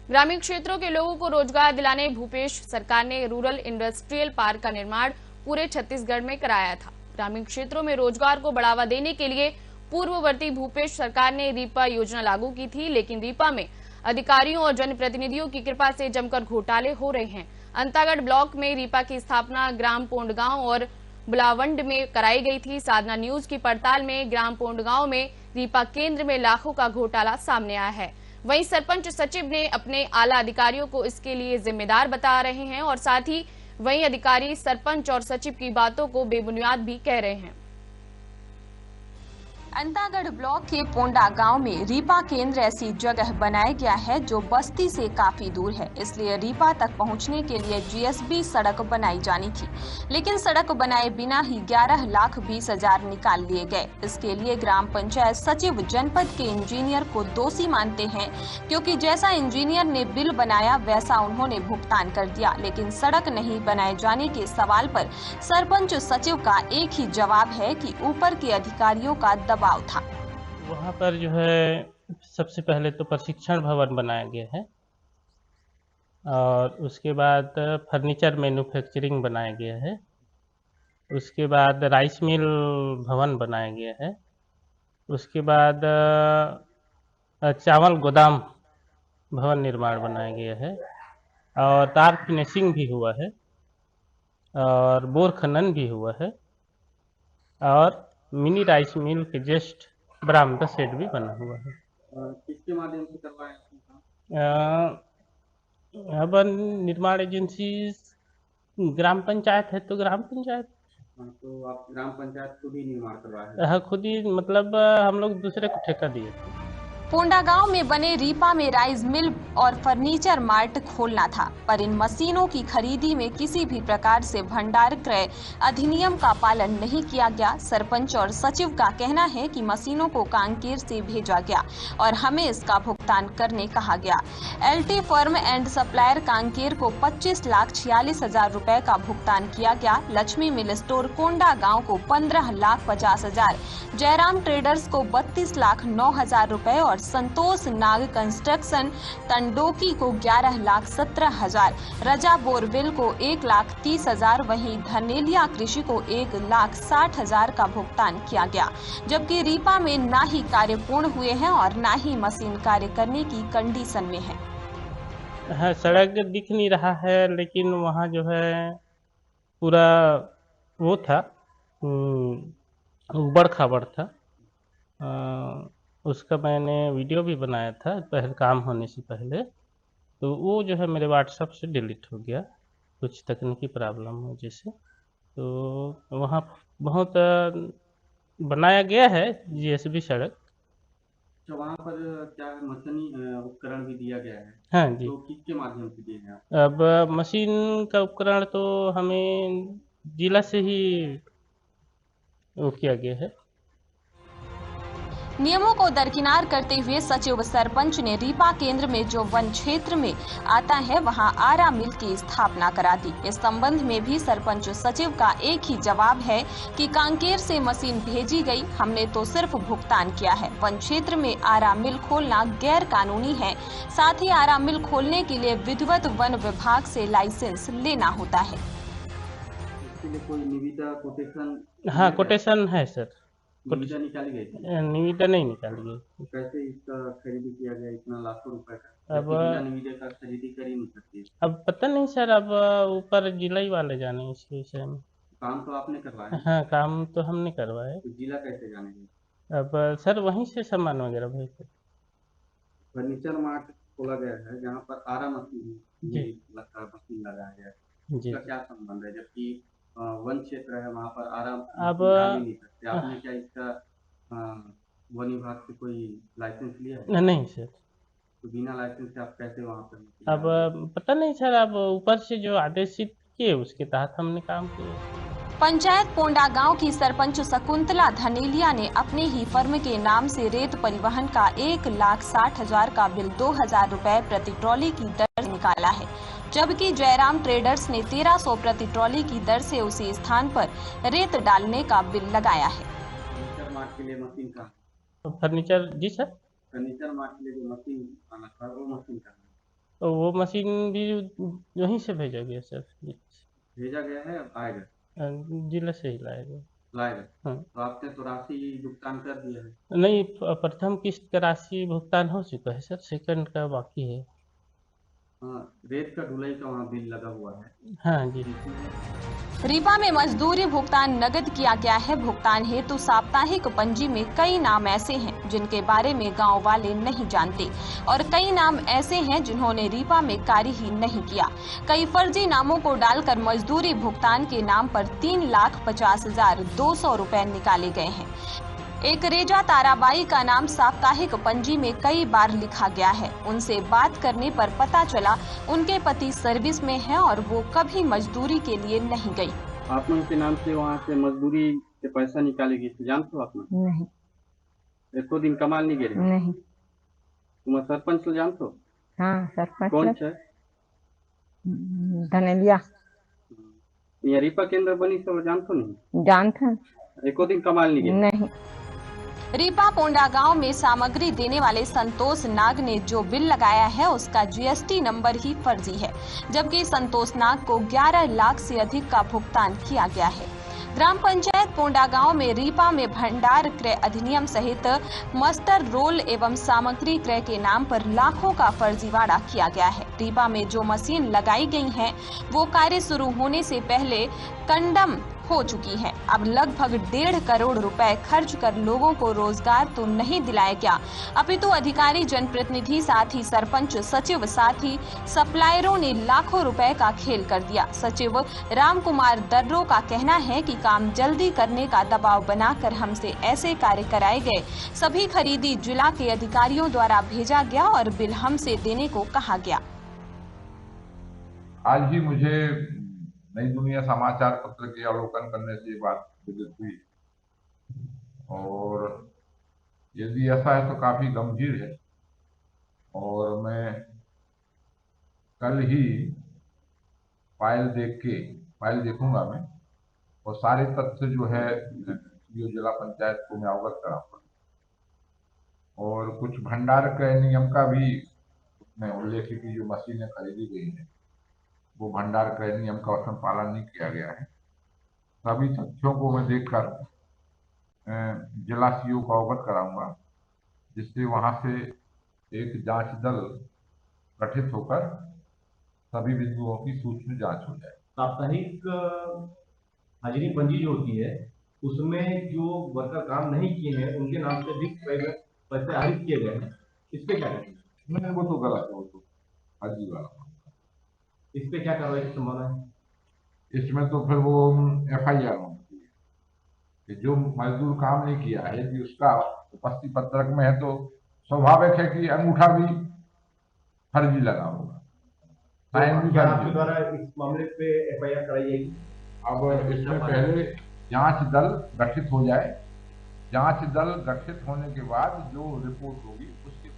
ग्रामीण क्षेत्रों के लोगों को रोजगार दिलाने भूपेश सरकार ने रूरल इंडस्ट्रियल पार्क का निर्माण पूरे छत्तीसगढ़ में कराया था। ग्रामीण क्षेत्रों में रोजगार को बढ़ावा देने के लिए पूर्ववर्ती भूपेश सरकार ने रीपा योजना लागू की थी, लेकिन रीपा में अधिकारियों और जनप्रतिनिधियों की कृपा से जमकर घोटाले हो रहे हैं। अंतागढ़ ब्लॉक में रीपा की स्थापना ग्राम पोंडगांव और बुलावंड में कराई गई थी। साधना न्यूज की पड़ताल में ग्राम पोंडगांव में रीपा केंद्र में लाखों का घोटाला सामने आया है। वहीं सरपंच सचिव ने अपने आला अधिकारियों को इसके लिए जिम्मेदार बता रहे हैं और साथ ही वहीं अधिकारी सरपंच और सचिव की बातों को बेबुनियाद भी कह रहे हैं। अंतागढ़ ब्लॉक के पोंडा गांव में रीपा केंद्र ऐसी जगह बनाया गया है जो बस्ती से काफी दूर है, इसलिए रीपा तक पहुंचने के लिए जीएसबी सड़क बनाई जानी थी, लेकिन सड़क बनाए बिना ही 11,20,000 निकाल लिए गए। इसके लिए ग्राम पंचायत सचिव जनपद के इंजीनियर को दोषी मानते हैं, क्योंकि जैसा इंजीनियर ने बिल बनाया वैसा उन्होंने भुगतान कर दिया, लेकिन सड़क नहीं बनाए जाने के सवाल पर सरपंच सचिव का एक ही जवाब है कि ऊपर के अधिकारियों का दबाव था। वहाँ पर जो है सबसे पहले तो प्रशिक्षण भवन बनाया गया है और उसके बाद फर्नीचर मैन्युफैक्चरिंग बनाया गया है, उसके बाद राइस मिल भवन बनाया गया है, उसके बाद चावल गोदाम भवन निर्माण बनाया गया है और तार फिनिशिंग भी हुआ है और बोर खनन भी हुआ है और मिनी राइस मिल के जस्ट बरामदा सेट भी बना हुआ है। किसके माध्यम से करवाया? अब निर्माण एजेंसी ग्राम पंचायत है तो ग्राम पंचायत। तो आप ग्राम पंचायत खुद ही निर्माण करवाए? हाँ, खुद ही, मतलब हम लोग दूसरे को ठेका दिए थे। पोंडा गांव में बने रीपा में राइस मिल और फर्नीचर मार्ट खोलना था, पर इन मशीनों की खरीदी में किसी भी प्रकार से भंडार क्रय अधिनियम का पालन नहीं किया गया। सरपंच और सचिव का कहना है कि मशीनों को कांकेर से भेजा गया और हमें इसका भुगतान करने कहा गया। LT firm and supplier Kanker को 25,46,000 रुपए का भुगतान किया गया। लक्ष्मी मिल स्टोर कोंडा गाँव को 15,50,000, जयराम ट्रेडर्स को 32,09,000 रुपए और संतोष नाग कंस्ट्रक्शन तंडोकी को 11,17,000, रजा बोरवेल को 1,30,000, वहीं धनेलिया कृषि को 1,60,000 का भुगतान किया गया, जबकि रीपा में ना ही कार्य पूर्ण हुए हैं और ना ही मशीन कार्य करने की कंडीशन में है। हाँ, सड़क दिख नहीं रहा है, लेकिन वहाँ जो है पूरा वो था, उबड़ खाबड़ था। उसका मैंने वीडियो भी बनाया था पहले, काम होने से पहले, तो वो जो है मेरे व्हाट्सएप से डिलीट हो गया कुछ तकनीकी प्रॉब्लम वजह से। तो वहाँ बहुत बनाया गया है जीएसबी सड़क। तो वहाँ पर क्या मशीनी उपकरण भी दिया गया है? हाँ जी। तो किसके माध्यम से दिए हैं? अब मशीन का उपकरण तो हमें जिला से ही वो किया गया है। नियमों को दरकिनार करते हुए सचिव सरपंच ने रीपा केंद्र में जो वन क्षेत्र में आता है वहां आरा मिल की स्थापना करा दी। इस संबंध में भी सरपंच सचिव का एक ही जवाब है कि कांकेर से मशीन भेजी गई, हमने तो सिर्फ भुगतान किया है। वन क्षेत्र में आरा मिल खोलना गैर कानूनी है, साथ ही आरा मिल खोलने के लिए विधिवत वन विभाग से लाइसेंस लेना होता है। इसके लिए कोई निविदा कोटेशन? हाँ, कोटेशन है सर। निविदा निकाली गई थी? निविदा नहीं निकाली गई। कैसे इसका खरीदी किया गया इतना लाखों रुपए का? अब निविदा का खरीदी कर ही नहीं सकती। अब पता नहीं सर, अब ऊपर जिला ही वाले जाने इसके विषय में। काम तो आपने करवाया? हाँ, काम तो हमने करवाया। तो जिला कैसे जानेंगे? अब सर वहीं से सामान वगैरह भेजते। फर्नीचर मार्ट खोला गया है जहाँ पर आरा मशीन मशीन लगाया गया है, इसका क्या संबंध है? जबकि वन क्षेत्र है, वहाँ पर आराम अब नहीं सकते। आपने क्या इसका वन विभाग से कोई लाइसेंस लिया है? नहीं सर। तो बिना लाइसेंस से आप कैसे वहाँ पर? अब पता नहीं सर, अब ऊपर से जो आदेशित किए उसके तहत हमने काम किया। पंचायत पोंडा गांव की सरपंच शकुंतला धनेलिया ने अपने ही फर्म के नाम से रेत परिवहन का 1,60,000 का बिल 2,000 रुपए प्रति ट्रॉली की दर से निकाला है, जबकि जयराम ट्रेडर्स ने 1,300 प्रति ट्रॉली की दर से उसी स्थान पर रेत डालने का बिल लगाया है। फर्नीचर मार्ट के लिए मशीन का? फर्नीचर जी सर। फर्नीचर मार्ट के लिए जो मशीन आना था वो मशीन का? तो वो मशीन भी यहीं से भेजा गया सर, भेजा गया है, आएगा? जिले से ही लाया गया। लाएगा। हाँ। तो आपने तो राशि भुगतान कर दिया है? नहीं, प्रथम किस्त का राशि भुगतान हो चुका है सर, सेकंड का बाकी है। हाँ, रेत का ढुलाई का वहाँ बिल लगा हुआ है। हाँ जी। रीवा में मजदूरी भुगतान नगद किया गया है। भुगतान हेतु साप्ताहिक पंजी में कई नाम ऐसे हैं जिनके बारे में गांव वाले नहीं जानते और कई नाम ऐसे हैं जिन्होंने रीवा में कार्य ही नहीं किया। कई फर्जी नामों को डालकर मजदूरी भुगतान के नाम पर 3,50,200 रुपए निकाले गए हैं। एक रेजा ताराबाई का नाम साप्ताहिक पंजी में कई बार लिखा गया है। उनसे बात करने पर पता चला उनके पति सर्विस में हैं और वो कभी मजदूरी के लिए नहीं गई। आपने उनके नाम से वहाँ से मजदूरी के पैसा निकालेगी तो जानते हो आपने? नहीं। एको दिन कमाल नहीं गिरे? नहीं। तुम सरपंच को जानते हो? हाँ, सरपंच कौन है? धनेलिया। ये रीपा केंद्र बनी सब जानते नहीं? जानते। एको दिन कमाल नहीं गिरे? नहीं। रीपा पोंडा गांव में सामग्री देने वाले संतोष नाग ने जो बिल लगाया है उसका जीएसटी नंबर ही फर्जी है, जबकि संतोष नाग को 11 लाख से अधिक का भुगतान किया गया है। ग्राम पंचायत पोंडा गांव में रीपा में भंडार क्रय अधिनियम सहित मस्टर रोल एवं सामग्री क्रय के नाम पर लाखों का फर्जीवाड़ा किया गया है। रीपा में जो मशीन लगाई गई है वो कार्य शुरू होने से पहले कंडम हो चुकी है। अब लगभग 1.5 करोड़ रुपए खर्च कर लोगों को रोजगार तो नहीं दिलाया गया, अपितु अधिकारी, जनप्रतिनिधि, साथ ही सरपंच, सचिव, साथ ही सप्लायरों ने लाखों रुपए का खेल कर दिया। सचिव राम कुमार दर्रो का कहना है कि काम जल्दी करने का दबाव बनाकर हमसे ऐसे कार्य कराए गए। सभी खरीदी जिला के अधिकारियों द्वारा भेजा गया और बिल हमसे देने को कहा गया। आज ही मुझे नई दुनिया समाचार पत्र के अवलोकन करने से बात विदित हुई और यदि ऐसा है तो काफी गंभीर है और मैं कल ही फाइल देखूंगा मैं और सारे तथ्य जो है जिला पंचायत को मैं अवगत कराऊंगा और कुछ भंडार क्रय नियम का भी उसमें उल्लेख है कि जो मशीनें खरीदी गई है वो भंडार क्रय नियम का उसमें पालन नहीं किया गया है। सभी तथ्यों को मैं देखकर जिला सीओ को अवगत कराऊंगा, जिससे वहां से एक जांच दल गठित होकर सभी बिंदुओं की सूक्ष्म जांच हो जाए। साप्ताहिक हाजिरी पंजी जो होती है उसमें जो वर्कर काम नहीं किए हैं उनके नाम से भी पैसे आहरित किए गए हैं, इस पे क्या करेंगे? नहीं, वो तो गलत है, वो तो फर्जी वाला। इस पे क्या कार्रवाई की संभावना है? इसमें तो फिर वो FIR होती है कि जो मजदूर काम नहीं किया है यदि उसका उपस्थिति पत्रक में है तो स्वाभाविक है कि अंगूठा भी फर्जी लगा होगा, साइन भी क्या फर्जी। आपके द्वारा इस मामले पे FIR कराई जाएगी? अब इसमें पहले जांच दल गठित हो जाए, जांच दल गठित होने के बाद जो रिपोर्ट होगी उसके